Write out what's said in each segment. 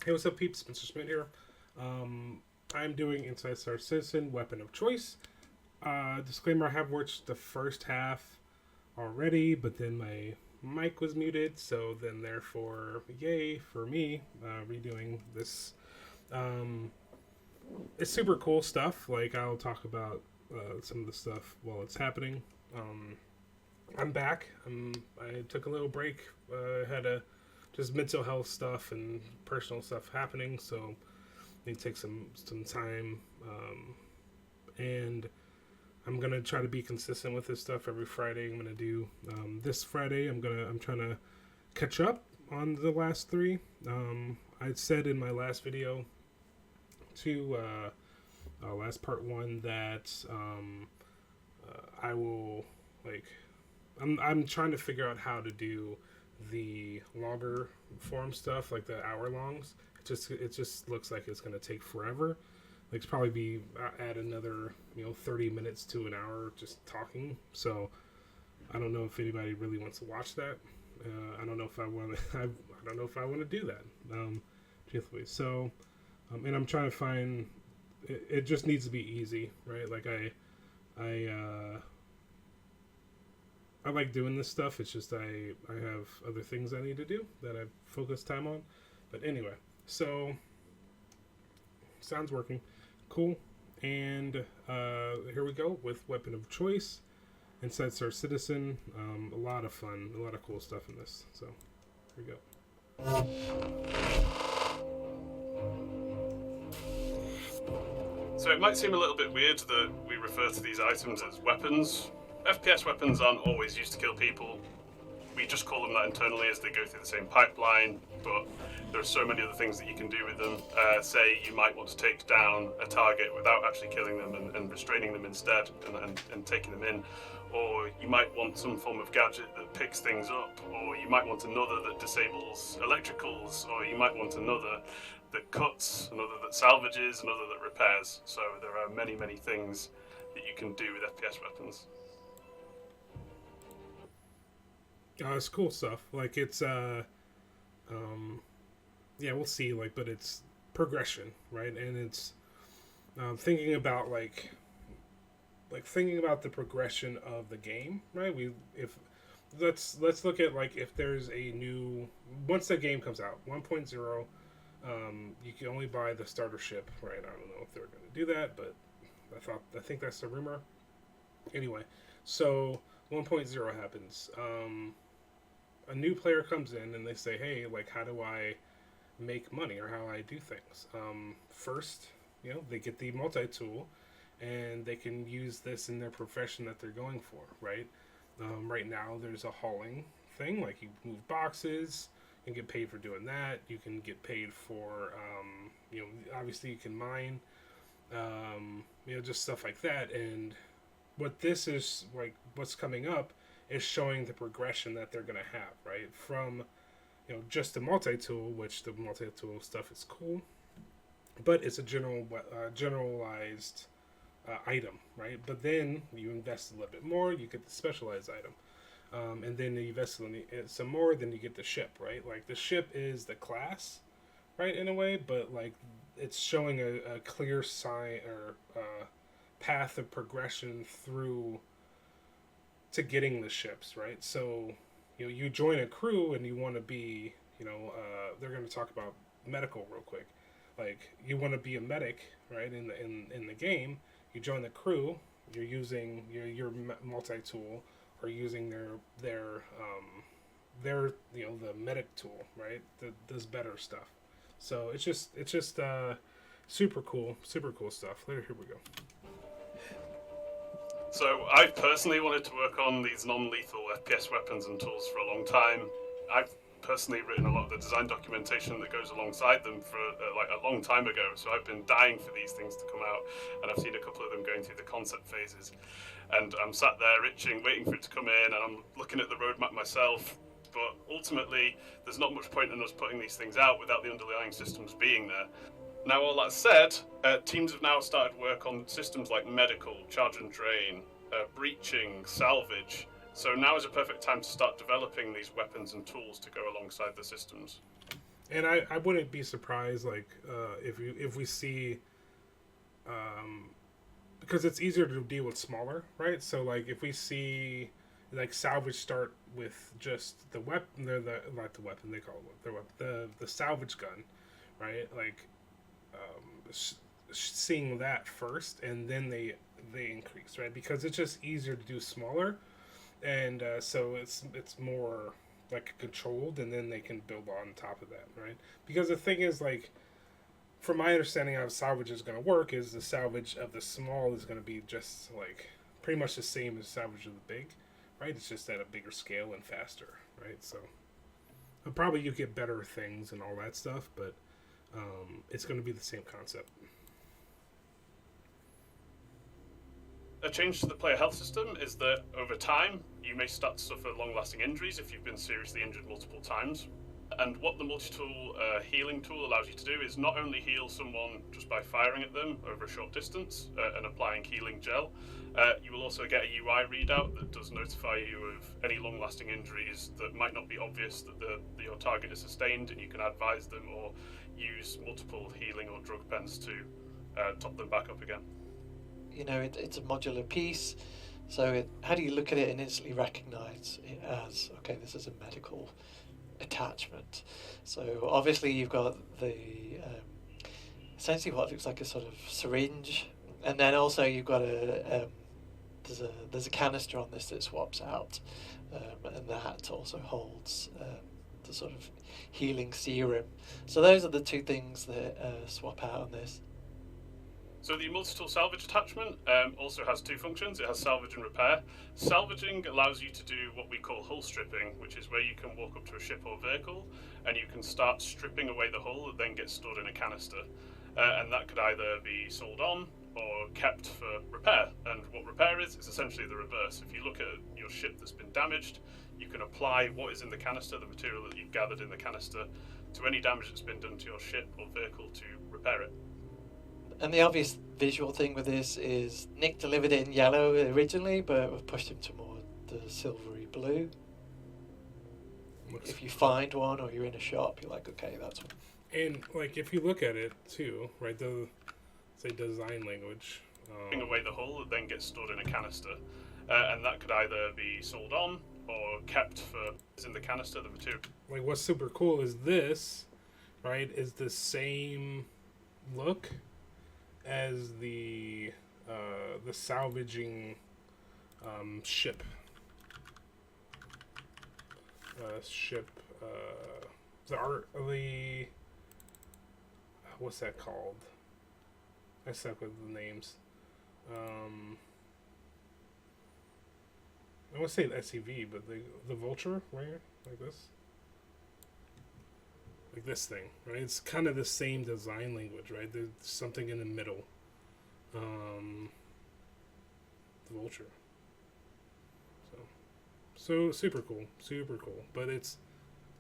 Hey, what's up, peeps? Mr. Smith here. I'm doing Inside Star Citizen Weapon of Choice. Disclaimer: I have watched the first half already, but then my mic was muted, so then therefore, yay for me redoing this. Um, it's super cool stuff. Like, I'll talk about some of the stuff while it's happening. I'm back. I took a little break. Had a just mental health stuff and personal stuff happening, so I need to take some time. And I'm gonna try to be consistent with this stuff every Friday. I'm gonna do this Friday. I'm trying to catch up on the last three. I said in my last video to last part one that I will like. I'm trying to figure out how to do the longer form stuff, like the hour longs. It just looks like it's gonna take forever. Like, it's probably be add another 30 minutes to an hour just talking. So I don't know if anybody really wants to watch that. I don't know if I want to. I don't know if I want to do that. Truthfully, so and I'm trying to find. It just needs to be easy, right? Like I like doing this stuff. It's just I have other things I need to do that I focus time on. But anyway, so sounds working. Cool. And here we go with Weapon of Choice, Inside Star Citizen. A lot of fun, a lot of cool stuff in this. So here we go. So it might seem a little bit weird that we refer to these items as weapons. FPS weapons aren't always used to kill people. We just call them that internally as they go through the same pipeline, but there are so many other things that you can do with them. Say you might want to take down a target without actually killing them and restraining them instead and taking them in. Or you might want some form of gadget that picks things up, or you might want another that disables electricals, or you might want another that cuts, another that salvages, another that repairs. So there are many, many things that you can do with FPS weapons. It's cool stuff. Like, it's yeah, we'll see. Like, but it's progression, right? And it's thinking about like thinking about the progression of the game, right? If let's look at, like, if there's a new, once the game comes out 1.0, you can only buy the starter ship, right? I don't know if they're going to do that, but I think that's the rumor. Anyway, so 1.0 happens. A new player comes in and they say, hey, like, how do I make money, or how I do things? First, they get the multi-tool, and they can use this in their profession that they're going for, right? Right now, there's a hauling thing, like you move boxes, you can get paid for doing that. You can get paid for, obviously you can mine, just stuff like that. And what this is, like, what's coming up is showing the progression that they're going to have, right? From, just the multi-tool, which the multi-tool stuff is cool, but it's a generalized item, right? But then you invest a little bit more, you get the specialized item. And then you invest some more, then you get the ship, right? Like, the ship is the class, right, in a way, but, like, it's showing a clear sign or path of progression through to getting the ships, right? So, you join a crew and you want to be, they're going to talk about medical real quick. Like, you want to be a medic, right? In the game, you join the crew. You're using your multi-tool, or using their the medic tool, right? That does better stuff. So it's just super cool stuff. Here we go. So I've personally wanted to work on these non-lethal FPS weapons and tools for a long time. I've personally written a lot of the design documentation that goes alongside them for like a long time ago, so I've been dying for these things to come out, and I've seen a couple of them going through the concept phases, and I'm sat there itching, waiting for it to come in, and I'm looking at the roadmap myself, but ultimately there's not much point in us putting these things out without the underlying systems being there. Now, all that said, teams have now started work on systems like medical, charge and drain, breaching, salvage. So now is a perfect time to start developing these weapons and tools to go alongside the systems. And I wouldn't be surprised like if we see because it's easier to deal with smaller, right? So like if we see like salvage start with just the weapon, the not the weapon they call it the salvage gun, right? Like seeing that first, and then they increase, right? Because it's just easier to do smaller, and so it's more like controlled, and then they can build on top of that, right? Because the thing is like from my understanding how salvage is going to work is the salvage of the small is going to be just like pretty much the same as salvage of the big, right? It's just at a bigger scale and faster, right? So probably you get better things and all that stuff, but it's going to be the same concept. A change to the player health system is that over time you may start to suffer long-lasting injuries if you've been seriously injured multiple times. And what the multi-tool healing tool allows you to do is not only heal someone just by firing at them over a short distance and applying healing gel, you will also get a UI readout that does notify you of any long-lasting injuries that might not be obvious that your target is sustained, and you can advise them or use multiple healing or drug pens to top them back up again. You know, it's a modular piece, so how do you look at it and instantly recognize it as, okay, this is a medical attachment? So obviously you've got the essentially what looks like a sort of syringe, and then also you've got there's a canister on this that swaps out, and that also holds the sort of healing serum. So those are the two things that swap out on this. So the MultiTool Salvage attachment also has two functions. It has salvage and repair. Salvaging allows you to do what we call hull stripping, which is where you can walk up to a ship or vehicle and you can start stripping away the hull that then gets stored in a canister. And that could either be sold on or kept for repair. And what repair is essentially the reverse. If you look at your ship that's been damaged, you can apply what is in the canister, the material that you've gathered in the canister, to any damage that's been done to your ship or vehicle to repair it. And the obvious visual thing with this is Nick delivered it in yellow originally, but we've pushed him to more the silvery blue. If you find one or you're in a shop, you're like, okay, that's one. And like if you look at it too, right? The say design language. Away the hull that then gets stored in a canister, and that could either be sold on or kept for in the canister, the material. Like what's super cool is this, right? Is the same look as the salvaging ship. The what's that called? I suck with the names. I want to say the SUV, but the Vulture, right? Like this. Like this thing, right? It's kind of the same design language, right? There's something in the middle. The Vulture. So super cool, but it's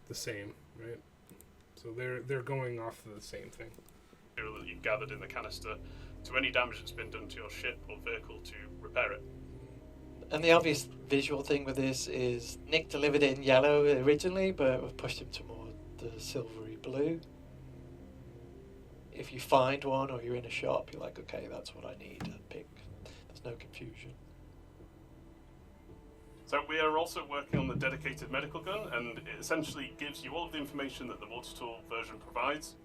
the same, right? So they're going off of the same thing. That you've gathered in the canister to any damage that's been done to your ship or vehicle to repair it. And the obvious visual thing with this is Nick delivered it in yellow originally, but we've pushed him to more the silvery blue. If you find one or you're in a shop, you're like, okay, that's what I need. Pick. There's no confusion. So we are also working on the dedicated medical gun, and it essentially gives you all of the information that the multi-tool version provides.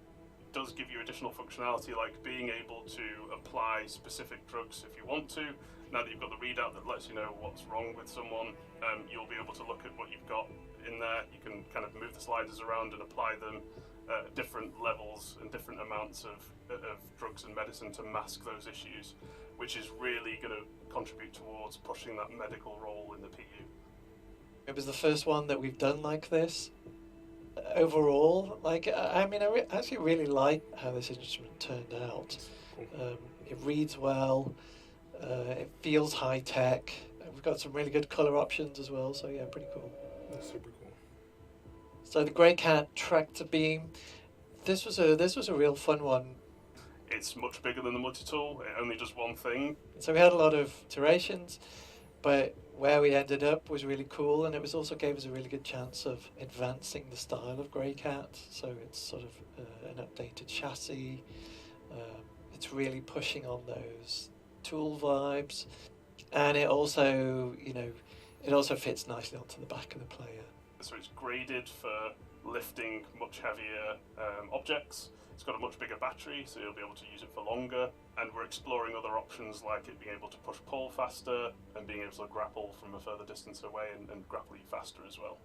It does give you additional functionality like being able to apply specific drugs if you want to. Now that you've got the readout that lets you know what's wrong with someone, you'll be able to look at what you've got in there. You can kind of move the sliders around and apply them at different levels and different amounts of drugs and medicine to mask those issues, which is really going to contribute towards pushing that medical role in the PU. It was the first one that we've done like this. Overall, like, I mean, I actually really like how this instrument turned out. It reads well, it feels high tech. We've got some really good color options as well, so yeah, pretty cool. That's super cool. So the Grey Cat tractor beam, this was a real fun one. It's much bigger than the multi-tool. It only does one thing. So we had a lot of iterations. But where we ended up was really cool, and it was also gave us a really good chance of advancing the style of Grey Cat. So it's sort of an updated chassis. It's really pushing on those tool vibes, and it also, it also fits nicely onto the back of the player. So it's graded for lifting much heavier objects. It's got a much bigger battery, so you'll be able to use it for longer. And we're exploring other options like it being able to push pull faster and being able to grapple from a further distance away and grapple you faster as well.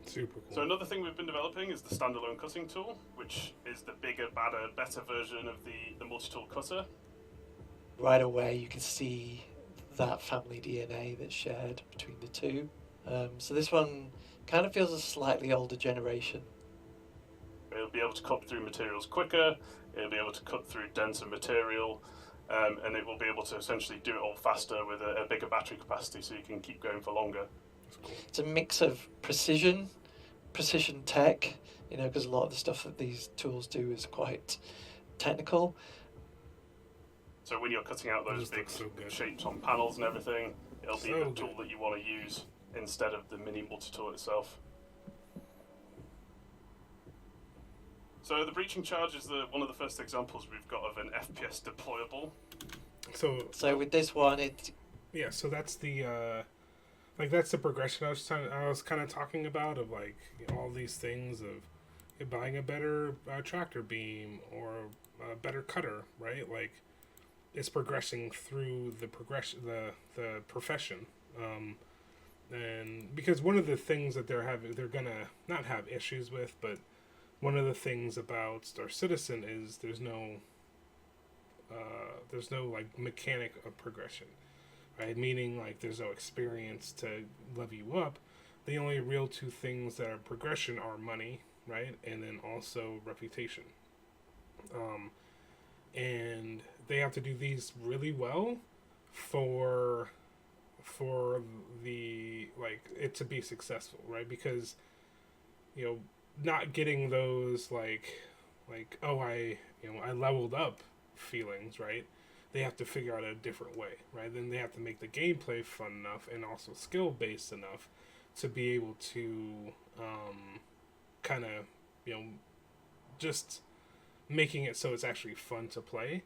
Super cool. So another thing we've been developing is the Standalone cutting tool, which is the bigger, badder, better version of the MultiTool cutter. Right away you can see that family DNA that's shared between the two. So this one kind of feels a slightly older generation. It'll be able to cut through materials quicker, it'll be able to cut through denser material, and it will be able to essentially do it all faster with a bigger battery capacity, so you can keep going for longer. It's a mix of precision tech, because a lot of the stuff that these tools do is quite technical. So when you're cutting out those big shapes on panels and everything, it'll be the tool that you want to use instead of the mini multi-tool itself. So the breaching charge is one of the first examples we've got of an FPS deployable. So with this one, so that's the that's the progression I was kind of talking about, of all these things of buying a better tractor beam or a better cutter, right? It's progressing through the profession, and because one of the things that they're gonna not have issues with, but one of the things about Star Citizen is there's no mechanic of progression, right? Meaning there's no experience to level you up. The only real two things that are progression are money, right? And then also reputation. And they have to do these really well for the it to be successful, right? Because not getting those I leveled up feelings, right? They have to figure out a different way, right? Then they have to make the gameplay fun enough and also skill based enough to be able to just making it so it's actually fun to play.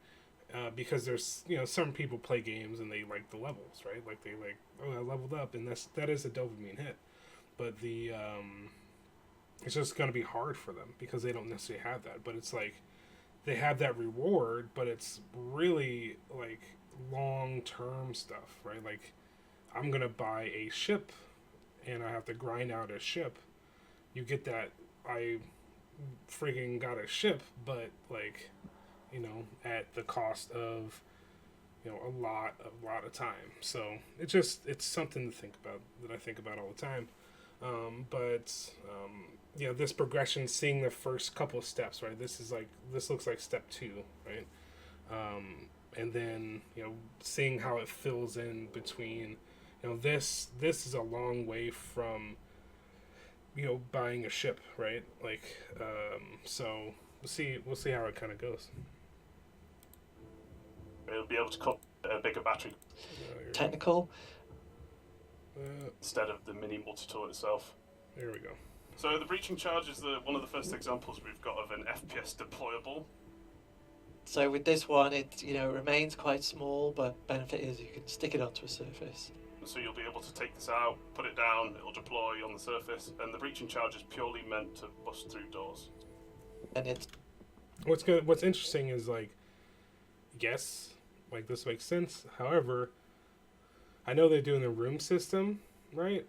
Because there's some people play games and they like the levels, right? I leveled up, and that is a dopamine hit, but it's just going to be hard for them because they don't necessarily have that. But it's they have that reward, but it's really long term stuff, right? I'm going to buy a ship and I have to grind out a ship. You get that I friggin' got a ship, but at the cost of a lot of time. So it's something to think about, that I think about all the time. This progression, seeing the first couple of steps, right? This looks like step 2, right? And then seeing how it fills in between. This is a long way from buying a ship, right? So we'll see how it kind of goes. It'll be able to cut a bigger battery. Technical. Instead of the mini multi-tool itself. There we go. So the breaching charge is one of the first examples we've got of an FPS deployable. So with this one, it remains quite small, but benefit is you can stick it onto a surface. So you'll be able to take this out, put it down, it'll deploy on the surface, and the breaching charge is purely meant to bust through doors. And it's what's interesting is yes, this makes sense. However, I know they're doing the room system, right?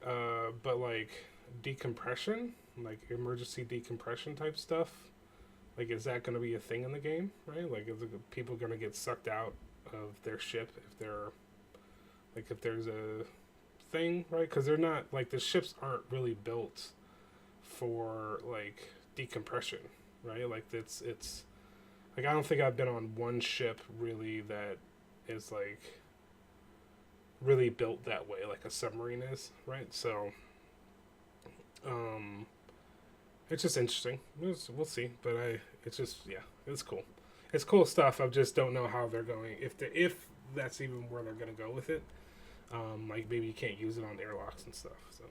But decompression, emergency decompression type stuff, is that going to be a thing in the game, right? Is people going to get sucked out of their ship if they're if there's a thing, right? Because they're not the ships aren't really built for decompression, right? It's I don't think I've been on one ship really that is really built that way, like a submarine is, right? So it's just interesting. We'll see, but it's cool. It's cool stuff. I just don't know how they're going, if that's even where they're going to go with it. Like maybe you can't use it on airlocks and stuff. So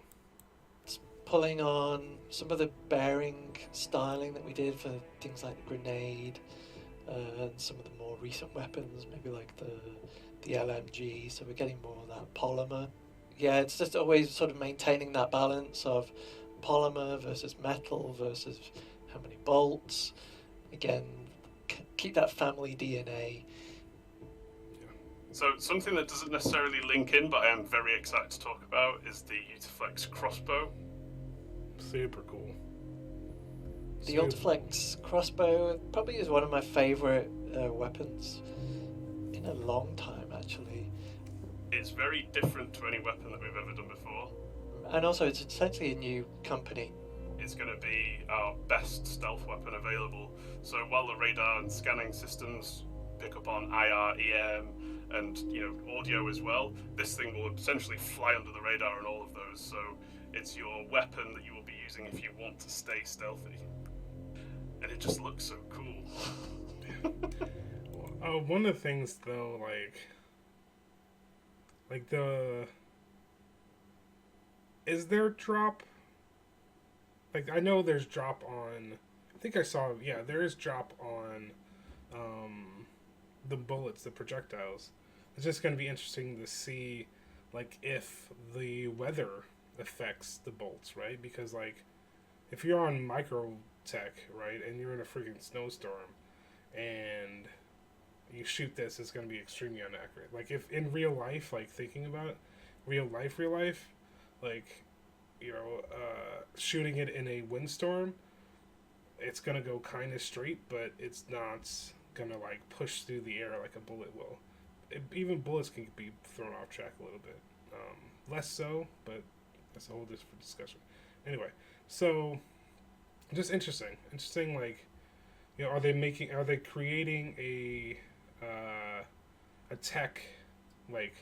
It's pulling on some of the bearing styling that we did for things like the grenade and some of the more recent weapons, maybe like the LMG. So we're getting more of that polymer. Yeah, it's just always sort of maintaining that balance of polymer versus metal versus how many bolts. Again, keep that family DNA. So something that doesn't necessarily link in, but I am very excited to talk about, is the Ultraflex Crossbow. super cool. The Ultraflex Crossbow probably is one of my favourite weapons in a long time, actually. It's very different to any weapon that we've ever done before. And also, it's essentially a new company. It's going to be our best stealth weapon available. So while the radar and scanning systems pick up on IR, EM, and audio as well, this thing will essentially fly under the radar on all of those. So it's your weapon that you will be using if you want to stay stealthy. And it just looks so cool. One of the things though, like is there drop? Like I know there's drop on. I think I saw. Yeah, there is drop on the bullets, the projectiles. It's just going to be interesting to see, like, if the weather affects the bolts, right? Because like, if you're on micro tech, right, and you're in a freaking snowstorm, and you shoot this, it's going to be extremely inaccurate. Like if in real life, like thinking about it, real life, like, shooting it in a windstorm, it's going to go kind of straight, but it's not going to like push through the air like a bullet will. Even bullets can be thrown off track a little bit. Less so, but that's a whole different discussion. Anyway, so just interesting, like, are they creating a tech, like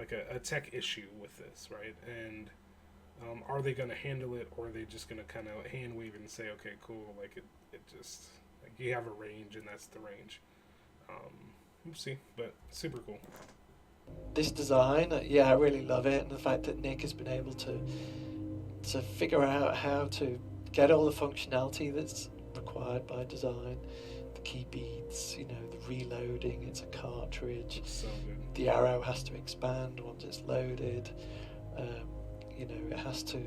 a tech issue with this, right? And are they going to handle it, or are they just going to kind of hand wave it and say, okay, cool, like it just, like, you have a range and that's the range. We'll see, but super cool. This design, I really love it, and the fact that Nick has been able to figure out how to get all the functionality that's required by design. The key beads, the reloading, it's a cartridge. So good. The arrow has to expand once it's loaded. It has to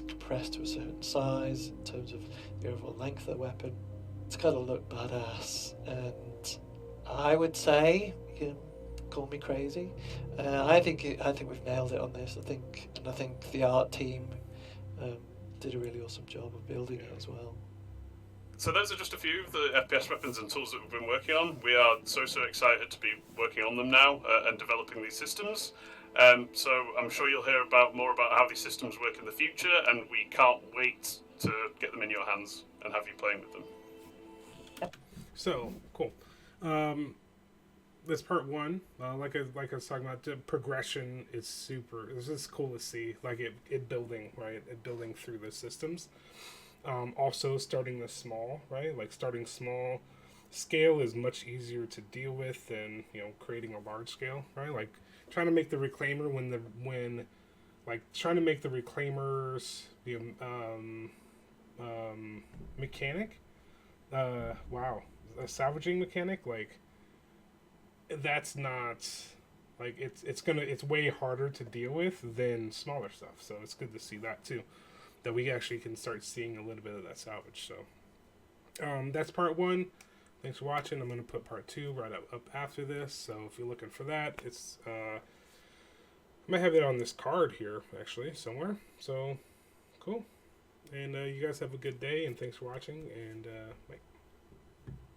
compress to a certain size in terms of the overall length of the weapon. It's got to look badass, and I would say, call me crazy, I think we've nailed it on this. I think the art team did a really awesome job of building it as well. So those are just a few of the FPS weapons and tools that we've been working on. We are so excited to be working on them now and developing these systems. So I'm sure you'll hear more about how these systems work in the future, and we can't wait to get them in your hands and have you playing with them. So cool. This part one, like I was talking about, the progression is super. It's just cool to see, like it building, right? It building through the systems. Also starting this small, right? Like starting small. Scale is much easier to deal with than creating a large scale, right? Like trying to make the reclaimer trying to make the reclaimers be mechanic. A salvaging mechanic, like that's not, like, it's way harder to deal with than smaller stuff. So it's good to see that too, that we actually can start seeing a little bit of that salvage. So that's part one. Thanks for watching. I'm going to put part two right up after this. So if you're looking for that, it's I might have it on this card here actually somewhere. So cool. And you guys have a good day, and thanks for watching, and bye.